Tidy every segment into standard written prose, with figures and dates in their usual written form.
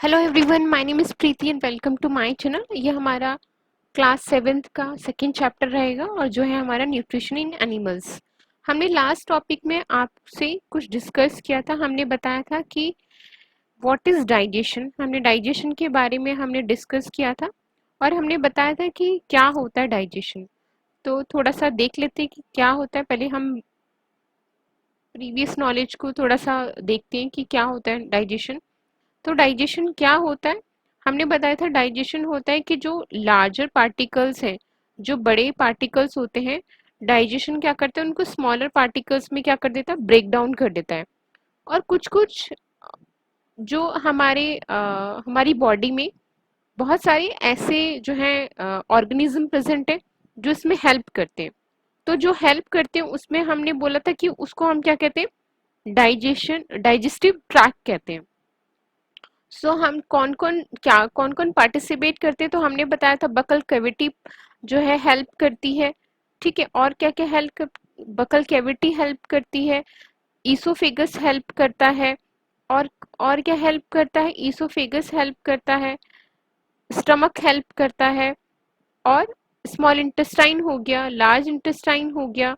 Hello everyone, my name is Preeti and welcome to my channel. ये हमारा class 7th का second chapter रहेगा और जो है हमारा न्यूट्रिशन इन एनिमल्स। हमने लास्ट टॉपिक में आपसे कुछ डिस्कस किया था। हमने बताया था कि व्हाट इज़ डाइजेशन। हमने डाइजेशन के बारे में हमने डिस्कस किया था और हमने बताया था कि क्या होता है डाइजेशन। तो थोड़ा सा देख लेते हैं कि क्या होता है। पहले हम प्रीवियस नॉलेज को थोड़ा सा देखते हैं कि क्या होता है डाइजेशन। तो डाइजेशन क्या होता है? हमने बताया था डाइजेशन होता है कि जो लार्जर पार्टिकल्स हैं, जो बड़े पार्टिकल्स होते हैं, डाइजेशन क्या करता है, उनको स्मॉलर पार्टिकल्स में क्या कर देता है, ब्रेक डाउन कर देता है। और कुछ कुछ जो हमारी बॉडी में बहुत सारे ऐसे जो हैं ऑर्गेनिज्म प्रेजेंट है जो इसमें हेल्प करते हैं। तो जो हेल्प करते हैं उसमें हमने बोला था कि उसको हम क्या कहते हैं, डाइजेस्टिव ट्रैक्ट कहते हैं। हम कौन कौन पार्टिसिपेट करते हैं, तो हमने बताया था बकल कैविटी जो है हेल्प करती है। ठीक है, और क्या क्या बकल कैविटी हेल्प करती है, ईसोफेगस हेल्प करता है। और और क्या हेल्प करता है, ईसोफेगस हेल्प करता है, स्टमक हेल्प करता है, और स्मॉल इंटेस्टाइन हो गया, लार्ज इंटेस्टाइन हो गया,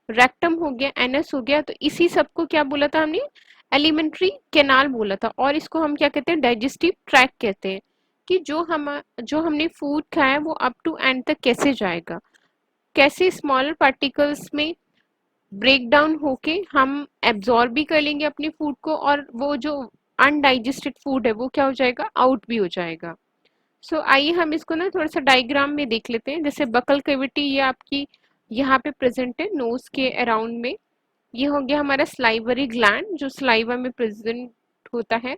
रेक्टम हो गया, एनस हो गया। तो इसी सबको क्या बोला था हमने, एलिमेंट्री कैनाल बोला था। और इसको हम क्या कहते हैं, डाइजेस्टिव ट्रैक कहते हैं। कि जो हमने फूड खाया है वो अप टू एंड तक कैसे जाएगा, कैसे स्मॉलर पार्टिकल्स में ब्रेक डाउन होके हम एब्जॉर्ब भी कर लेंगे अपने फूड को, और वो जो अनडाइजेस्टेड फूड है वो क्या हो जाएगा, आउट भी हो जाएगा। आइए हम इसको ना थोड़ा सा डायग्राम में देख लेते हैं। जैसे बकल कैविटी ये आपकी यहाँ पे प्रेजेंट है नोज के अराउंड में। ये हो गया हमारा स्लाइवरी ग्लैंड जो स्लाइवा में प्रेजेंट होता है।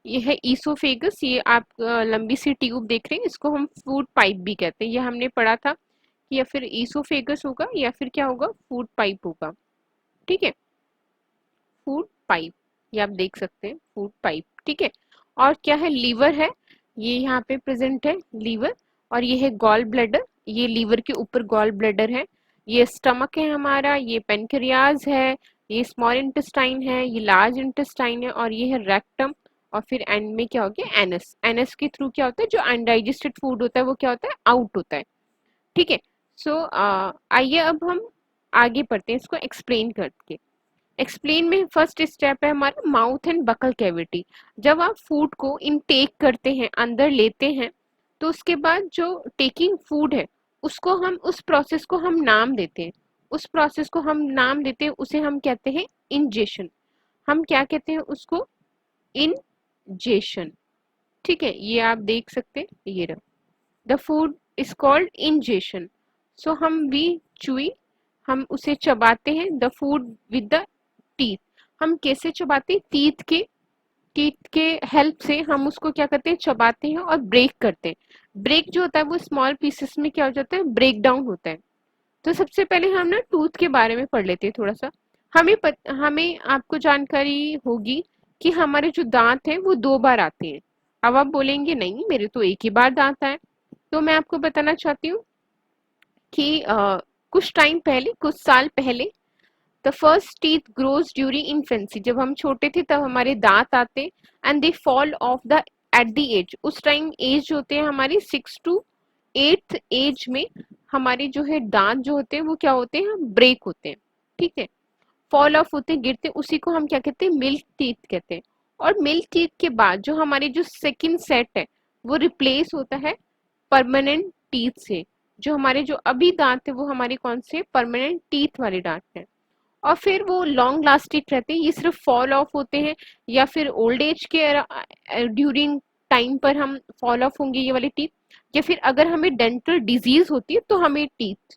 ये है ईसोफेगस, ये आप लंबी सी ट्यूब देख रहे हैं, इसको हम फूड पाइप भी कहते हैं। ये हमने पढ़ा था कि या फिर ईसोफेगस होगा या फिर क्या होगा, फूड पाइप होगा। ठीक है, फूड पाइप, ये आप देख सकते हैं, फूड पाइप। ठीक है, और क्या है, लीवर है, ये यहाँ पे प्रेजेंट है लीवर। और ये है गॉल ब्लैडर, ये लीवर के ऊपर गॉल ब्लैडर है। ये स्टमक है हमारा, ये पेनक्रियाज है, ये स्मॉल इंटेस्टाइन है, ये लार्ज इंटेस्टाइन है, और ये है रेक्टम। और फिर एंड में क्या हो गया, एनस। एनस के थ्रू क्या होता है, जो अनडाइजेस्टेड फूड होता है वो क्या होता है, आउट होता है। ठीक है, आइए अब हम आगे बढ़ते हैं इसको एक्सप्लेन करके। एक्सप्लेन में फर्स्ट स्टेप है हमारा माउथ एंड बकल कैविटी। जब आप फूड को इनटेक करते हैं, अंदर लेते हैं, तो उसके बाद जो टेकिंग फूड है उसको हम, उस प्रोसेस को हम नाम देते हैं। उस प्रोसेस को हम नाम देते हैं, उसे हम कहते हैं इंजेशन। हम क्या कहते हैं उसको, इंजेशन। ठीक है, ये आप देख सकते हैं, ये रहा, the food is called ingestion. हम वी चुई, हम उसे चबाते हैं, the food with the teeth. हम कैसे चबाते हैं, टीथ के हेल्प से हम उसको क्या करते हैं, चबाते हैं और ब्रेक करते हैं। ब्रेक जो होता है वो स्मॉल पीसेस में क्या हो जाता है, ब्रेक डाउन होता है। तो सबसे पहले हम ना टूथ के बारे में पढ़ लेते हैं थोड़ा सा। हमें आपको जानकारी होगी कि हमारे जो दांत हैं वो दो बार आते हैं। अब आप बोलेंगे नहीं, मेरे तो एक ही बार दांत आए। तो मैं आपको बताना चाहती हूँ कि कुछ टाइम पहले, कुछ साल पहले, the first teeth grows during infancy. जब हम छोटे थे तब हमारे दांत आते, and they fall off the at the age. उस टाइम एज होते हैं हमारी 6 to 8 एज में, हमारे जो है दांत जो होते हैं वो क्या होते हैं, ब्रेक होते हैं। ठीक है, फॉल ऑफ होते हैं, गिरते हैं, उसी को हम क्या कहते हैं, मिल्क टीथ कहते हैं। और मिल्क टीथ के बाद जो हमारे जो सेकंड सेट है वो रिप्लेस होता है परमानेंट टीथ से। जो हमारे जो अभी दांत है वो हमारे कौन से, परमानेंट टीथ वाले दांत हैं। और फिर वो लॉन्ग लास्टिक रहते हैं, ये सिर्फ फॉल ऑफ होते हैं या फिर ओल्ड एज के ड्यूरिंग टाइम पर हम फॉल ऑफ होंगे ये वाले टीथ। या फिर अगर हमें डेंटल डिजीज होती है तो हमें टीथ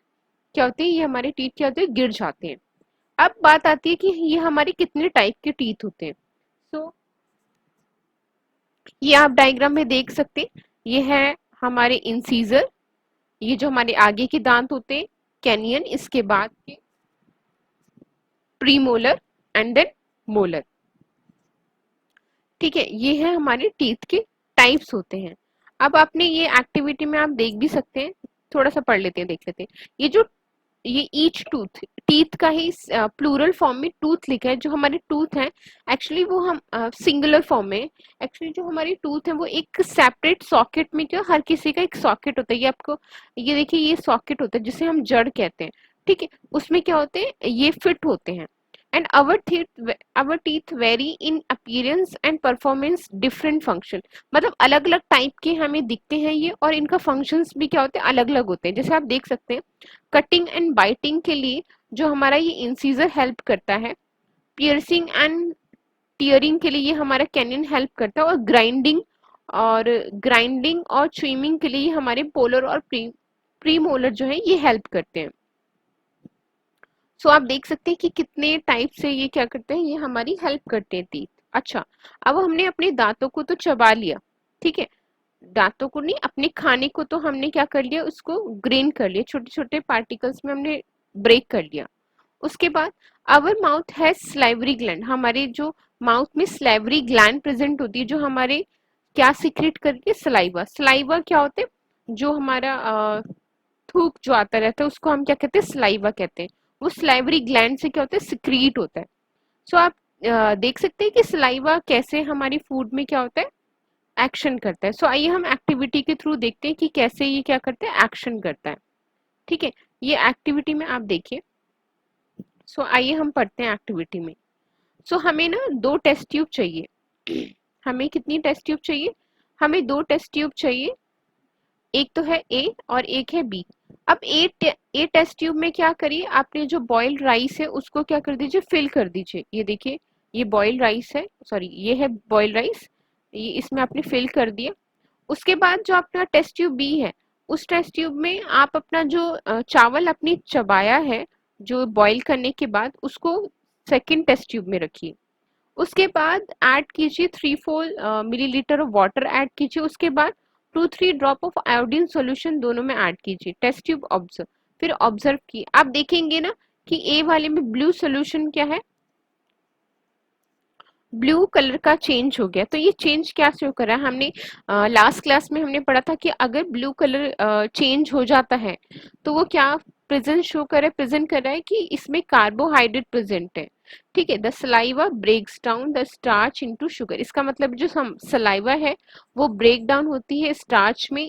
क्या होते हैं, ये हमारे टीथ क्या होते हैं, गिर जाते हैं। अब बात आती है कि ये हमारे कितने टाइप के टीथ होते हैं। सो ये आप डायग्राम में देख सकते हैं, ये है हमारे इंसीजर, ये जो हमारे आगे के दांत होते हैं, कैनियन, इसके बाद के प्रीमोलर एंड देन मोलर। ठीक है, ये है हमारे टीथ के टाइप्स होते हैं। अब आपने ये एक्टिविटी में आप देख भी सकते हैं, थोड़ा सा पढ़ लेते हैं, देख लेते हैं। ये जो ये ईच टूथ, टीथ का ही प्लूरल फॉर्म में टूथ लिखा है। जो हमारे टूथ हैं एक्चुअली वो हम सिंगुलर फॉर्म में, एक्चुअली जो हमारी टूथ है वो एक सेपरेट सॉकेट में, क्या हर किसी का एक सॉकेट होता है, ये आपको ये देखिए ये सॉकेट होता है जिसे हम जड़ कहते हैं, ठीक है। उसमें क्या होते हैं, ये फिट होते हैं। And our teeth vary in appearance and performance different function, मतलब अलग अलग टाइप के हमें दिखते हैं ये, और इनका फंक्शंस भी क्या होते हैं, अलग अलग होते हैं। जैसे आप देख सकते हैं कटिंग एंड बाइटिंग के लिए जो हमारा ये इंसीजर हेल्प करता है, पियर्सिंग एंड टीयरिंग के लिए ये हमारा कैनिन हेल्प करता है, और ग्राइंडिंग और च्यूइंग के लिए ये हमारे पोलर और प्रीमोलर जो है ये हेल्प करते हैं। सो आप देख सकते हैं कि कितने टाइप से ये क्या करते हैं, ये हमारी हेल्प करते हैं टीथ। अच्छा, अब हमने अपने दांतों को तो चबा लिया, ठीक है, दांतों को नहीं, अपने खाने को तो हमने क्या कर लिया, उसको ग्रेन कर लिया, छोटे छोटे पार्टिकल्स में हमने ब्रेक कर लिया। उसके बाद our mouth has salivary gland, हमारे जो माउथ में स्लाइवरी ग्लैंड प्रेजेंट होती है, जो हमारे क्या सिक्रेट करके, सलाइवा। सलाइवा क्या होते हैं, जो हमारा थूक जो आता रहता है उसको हम क्या कहते हैं, सलाइवा कहते हैं। वो स्लाइवरी ग्लैंड से क्या होता है, सिक्रीट होता है। सो आप देख सकते हैं कि सलाइवा कैसे हमारी फूड में क्या होता है, एक्शन करता है। सो आइए हम एक्टिविटी के थ्रू देखते हैं कि कैसे ये क्या करता है, एक्शन करता है, ठीक है। ये एक्टिविटी में आप देखिए। सो आइए हम पढ़ते हैं एक्टिविटी में। सो हमें ना 2 टेस्ट ट्यूब चाहिए। हमें कितनी टेस्ट ट्यूब चाहिए, हमें 2 टेस्ट ट्यूब चाहिए। एक तो है ए और एक है बी। अब ए टेस्ट ट्यूब में क्या करिए, आपने जो बॉइल्ड राइस है उसको क्या कर दीजिए, फिल कर दीजिए। ये देखिए ये बॉइल्ड राइस है, सॉरी ये है बॉइल्ड राइस, ये इसमें आपने फिल कर दिया। उसके बाद जो अपना टेस्ट ट्यूब बी है, उस टेस्ट ट्यूब में आप अपना जो चावल अपनी चबाया है जो बॉईल करने के बाद, उसको सेकंड टेस्ट ट्यूब में रखिए। उसके बाद ऐड कीजिए 3-4 मिलीलीटर ऑफ वाटर ऐड कीजिए। उसके बाद 2-3 ड्रॉप ऑफ आयोडीन सॉल्यूशन दोनों में ऐड कीजिए। टेस्ट ट्यूब ऑब्जर्व, फिर ऑब्जर्व किए। आप देखेंगे ना कि ए वाले में ब्लू सॉल्यूशन क्या है, ब्लू कलर का चेंज हो गया। तो ये चेंज क्या शो कर रहा है, हमने लास्ट क्लास में हमने पढ़ा था कि अगर ब्लू कलर चेंज हो जाता है तो वो क्या प्रेजेंट शो कर रहा है, प्रेजेंट कर रहा है कि इसमें कार्बोहाइड्रेट प्रेजेंट है, ठीक है। The saliva breaks down the starch into sugar, इसका मतलब जो सलाइवा है वो ब्रेक डाउन होती है स्टार्च में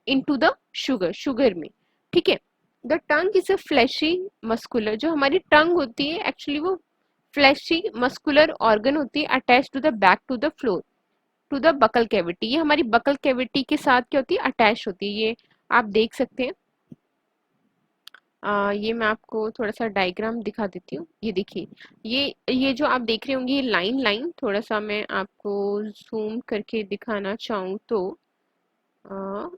इनटू द शुगर में, ठीक है। The tongue is a fleshy muscular, जो हमारी टंग होती है एक्चुअली वो फ्लैशी मस्कुलर ऑर्गन होती है, attach to the back to the floor to the buccal cavity. ये हमारी बकल कैविटी के साथ क्या होती है, अटैच होती है। ये आप देख सकते हैं। ये मैं आपको थोड़ा सा डायग्राम दिखा देती हूँ। ये देखिए ये जो आप देख रहे होंगे ये लाइन लाइन, थोड़ा सा मैं आपको जूम करके दिखाना चाहूँ तो आ,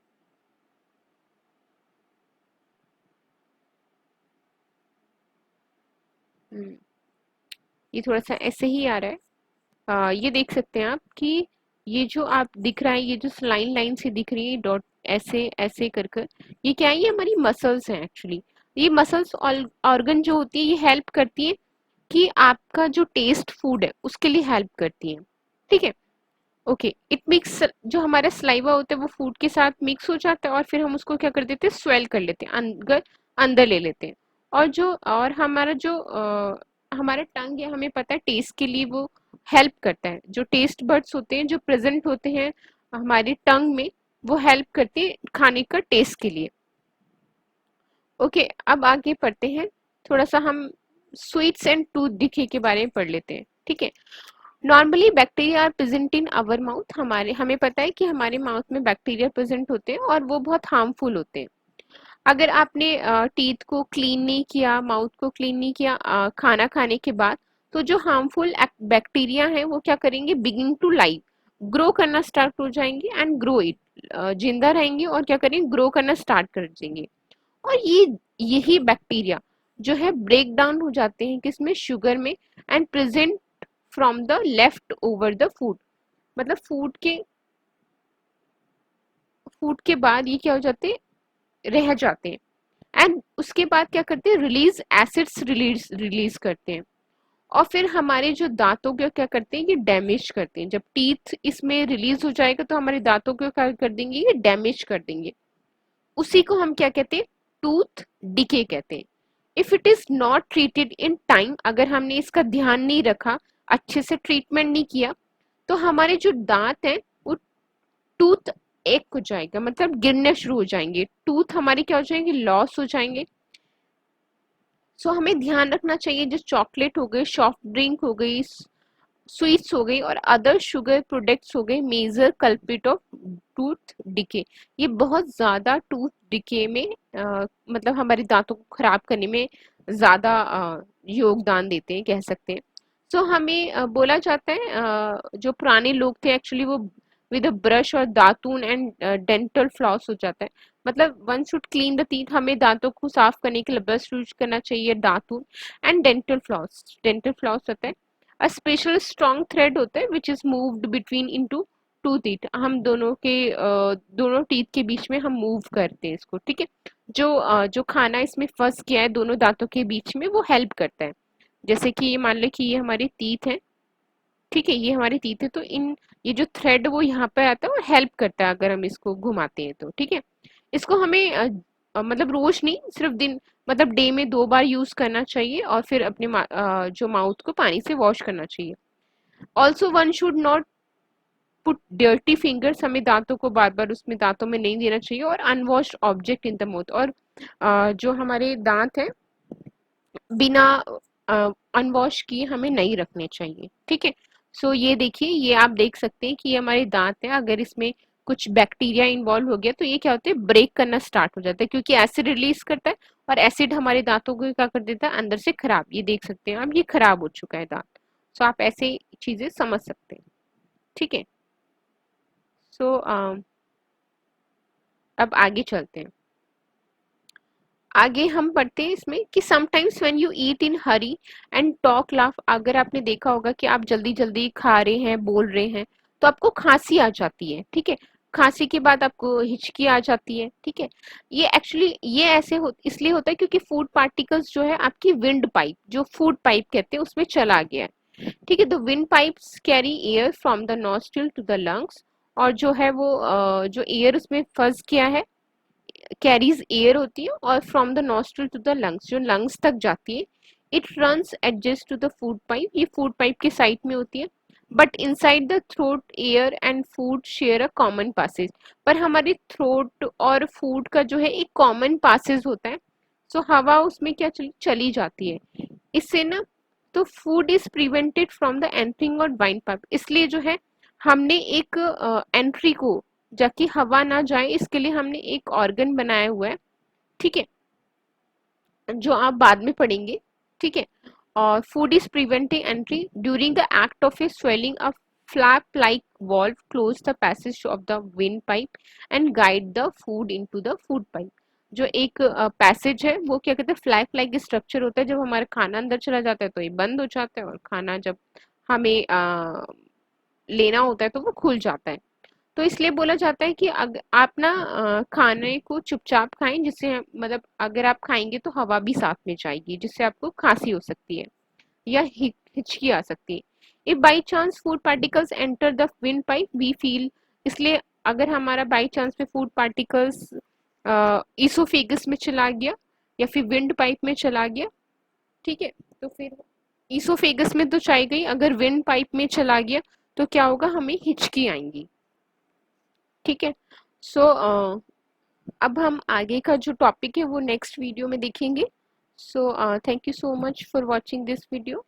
ये थोड़ा सा ऐसे ही आ रहा है। ये देख सकते हैं आप कि ये जो आप दिख रहा है, ये जो लाइन लाइन से दिख रही है डॉट ऐसे ऐसे कर कर, ये क्या है, ये हमारी मसल्स हैं एक्चुअली। ये मसल्स ऑर्गन जो होती है ये हेल्प करती है कि आपका जो टेस्ट फूड है उसके लिए हेल्प करती है, ठीक है। ओके, इट मिक्स, जो हमारा सलाइवा होता है वो फूड के साथ मिक्स हो जाता है और फिर हम उसको क्या कर देते हैं, स्वेल कर लेते हैं, अंदर अंदर ले लेते हैं। और हमारा जो हमारा टंग है, हमें पता है टेस्ट के लिए वो हेल्प करता है। जो टेस्ट बड्स होते हैं जो प्रेजेंट होते हैं हमारी टंग में, वो हेल्प करते हैं खाने का टेस्ट के लिए। ओके, अब आगे पढ़ते हैं। थोड़ा सा हम स्वीट्स एंड टूथ डिके के बारे में पढ़ लेते हैं, ठीक है। Normally bacteria are present in our mouth, हमारे हमें पता है कि हमारे माउथ में बैक्टीरिया प्रेजेंट होते हैं और वो बहुत हार्मफुल होते हैं। अगर आपने टीथ को क्लीन नहीं किया, माउथ को क्लीन नहीं किया खाना खाने के बाद, तो जो हार्मफुल बैक्टीरिया हैं वो क्या करेंगे, बिगिन टू लाइव, ग्रो करना स्टार्ट हो जाएंगे एंड ग्रो इट, जिंदा रहेंगे और क्या करेंगे, ग्रो करना स्टार्ट कर देंगे। और यही बैक्टीरिया जो है ब्रेक डाउन हो जाते हैं किसमें, शुगर में, and present from the left over the food, मतलब फूड के बाद ये क्या हो जाते हैं, रह जाते हैं। एंड उसके बाद क्या करते हैं, रिलीज एसिड्स रिलीज करते हैं। और फिर हमारे जो दांतों को क्या करते हैं, ये डैमेज करते हैं। जब टीथ इसमें रिलीज हो जाएगा तो हमारे दांतों को क्या कर देंगे, ये डैमेज कर देंगे। उसी को हम क्या कहते हैं, टूथ डिके कहते हैं। If it is not treated in time, अगर हमने इसका ध्यान नहीं रखा, अच्छे से ट्रीटमेंट नहीं किया, तो हमारे जो दांत हैं वो टूथ एक हो जाएगा, मतलब गिरने शुरू हो जाएंगे, टूथ हमारे क्या हो जाएंगे, लॉस हो जाएंगे। सो हमें ध्यान रखना चाहिए, जो चॉकलेट हो गई, सॉफ्ट ड्रिंक हो गई, स्वीट्स हो गई और अदर शुगर प्रोडक्ट्स हो गए, major culprit of tooth decay. ये बहुत ज्यादा टूथ डिके में मतलब हमारे दांतों को खराब करने में ज्यादा योगदान देते हैं, कह सकते हैं। सो हमें बोला जाता है, जो पुराने लोग थे एक्चुअली वो विद अ ब्रश और दातून एंड डेंटल फ्लॉस हो जाता है, मतलब one should clean the teeth, हमें दांतों को साफ करने के लिए ब्रश यूज करना चाहिए, दातून and dental floss. Dental floss होता है अ स्पेशल स्ट्रॉन्ग थ्रेड होता है which is moved between into two teeth, हम दोनों के दोनों टीथ के बीच में हम मूव करते हैं इसको, ठीक है। जो खाना इसमें फंस गया है दोनों दांतों के बीच में वो हेल्प करता है। जैसे कि ये मान लो कि ये हमारे टीथ है, ठीक है, ये हमारी टीथ है, तो इन ये जो थ्रेड वो यहाँ पे आता है वो हेल्प करता है अगर हम इसको घुमाते हैं तो, ठीक है। इसको हमें मतलब रोज नहीं, सिर्फ दिन, मतलब डे में 2 बार यूज करना चाहिए और फिर अपने जो माउथ को पानी से वॉश करना चाहिए। Also one should not put dirty fingers, हमें दांतों को बार बार उसमें दांतों में नहीं देना चाहिए, और unwashed object in the mouth, और जो हमारे दांत है बिना अनवॉश किए हमें नहीं रखने चाहिए, ठीक है। सो ये देखिए, ये आप देख सकते हैं कि ये हमारे दांत है, अगर इसमें कुछ बैक्टीरिया इन्वॉल्व हो गया तो ये क्या होता है, ब्रेक करना स्टार्ट हो जाता है, क्योंकि एसिड रिलीज करता है और एसिड हमारे दांतों को क्या कर देता है, अंदर से खराब, ये देख सकते हैं आप, ये खराब हो चुका है दांत। सो आप ऐसे चीजें समझ सकते हैं, ठीक है। सो अब आगे चलते हैं। आगे हम पढ़ते हैं इसमें कि sometimes when you eat in Hari and talk laugh, अगर आपने देखा होगा कि आप जल्दी जल्दी खा रहे हैं, बोल रहे हैं, तो आपको खांसी आ जाती है, ठीक है। खांसी के बाद आपको हिचकी आ जाती है, ठीक है। ये एक्चुअली ये ऐसे इसलिए होता है क्योंकि फूड पार्टिकल्स जो है आपकी विंड पाइप, जो फूड पाइप कहते हैं, उसमें चला गया है, ठीक है। The wind pipes carry air from the nostril to the lungs, और जो है वो जो एयर उसमें फंस गया है, कैरीज एयर होती है, और from the nostril to the lungs, जो लंग्स तक जाती है। It runs adjust to the food pipe, ये फूड पाइप के साइड में होती है। But inside the throat air and food share a common passage, पर हमारे थ्रोट और फूड का जो है एक कॉमन पासेज होता है। सो हवा उसमें क्या चली जाती है, इससे ना, तो food is prevented from the entering और बाइंड पाइप, इसलिए जो है हमने एक एंट्री को, जाकि हवा ना जाए इसके लिए हमने एक ऑर्गन बनाया हुआ है, ठीक है, जो आप बाद में पढ़ेंगे, ठीक है। और food is preventing entry during the act of a swelling a flap like valve close the passage of the windpipe and guide the food into the food pipe। जो एक पैसेज है वो क्या कहते हैं, फ्लैप लाइक स्ट्रक्चर होता है, जब हमारा खाना अंदर चला जाता है तो ये बंद हो जाता है, और खाना जब हमें लेना होता है तो वो खुल जाता है। तो इसलिए बोला जाता है कि आप ना खाने को चुपचाप खाएं, जिससे मतलब अगर आप खाएंगे तो हवा भी साथ में जाएगी, जिससे आपको खांसी हो सकती है या हिचकी आ सकती है। If by chance food particles enter the wind pipe we feel, इसलिए अगर हमारा बाई चांस में फूड पार्टिकल्स ईसोफेगस में चला गया या फिर विंड पाइप में चला गया, ठीक है, तो फिर ईसोफेगस में तो चाय गई, अगर विंड पाइप में चला गया तो क्या होगा, हमें हिचकी आएंगी, ठीक है। सो अब हम आगे का जो टॉपिक है वो नेक्स्ट वीडियो में देखेंगे। So thank you so much for watching this video.